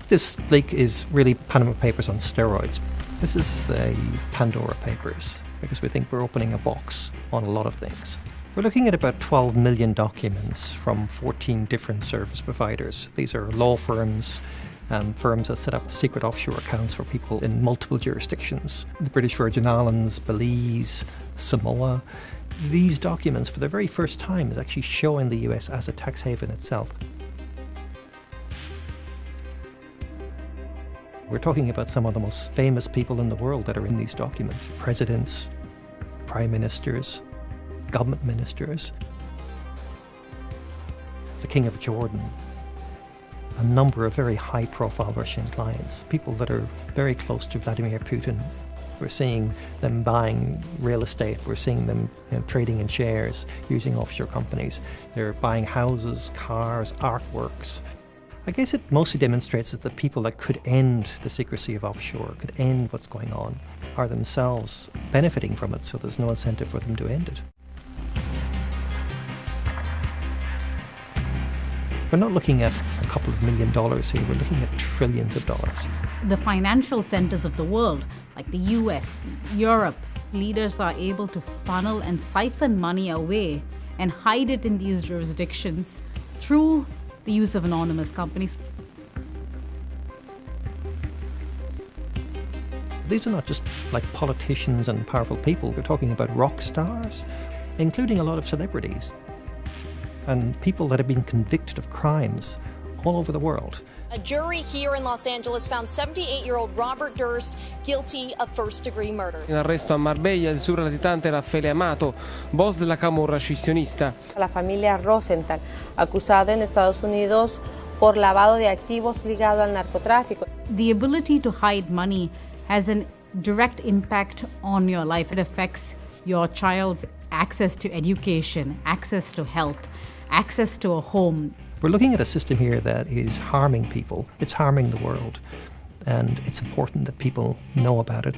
This leak is really Panama Papers on steroids. This is the Pandora Papers, because we think we're opening a box on a lot of things. We're looking at about 12 million documents from 14 different service providers. These are law firms, firms that set up secret offshore accounts for people in multiple jurisdictions. The British Virgin Islands, Belize, Samoa. These documents, for the very first time, is actually showing the US as a tax haven itself. We're talking about some of the most famous people in the world that are in these documents. Presidents, prime ministers, government ministers, the King of Jordan, a number of very high-profile Russian clients, people that are very close to Vladimir Putin. We're seeing them buying real estate, we're seeing them trading in shares, using offshore companies. They're buying houses, cars, artworks. I guess it mostly demonstrates that the people that could end the secrecy of offshore, could end what's going on, are themselves benefiting from it, so there's no incentive for them to end it. We're not looking at a couple of $1 million here, we're looking at trillions of dollars. The financial centers of the world, like the US, Europe, leaders are able to funnel and siphon money away and hide it in these jurisdictions through the use of anonymous companies. These are not just like politicians and powerful people, we're talking about rock stars, including a lot of celebrities, and people that have been convicted of crimes all over the world. A jury here in Los Angeles found 78-year-old Robert Durst guilty of first-degree murder. In arresto a Marbella il surlatitante Raffaele Amato, boss della camorra scissionista. La familia Rosenthal, acusada en Estados Unidos por lavado de activos ligado al narcotráfico. The ability to hide money has a direct impact on your life. It affects your child's access to education, access to health, access to a home. We're looking at a system here that is harming people, it's harming the world, and it's important that people know about it.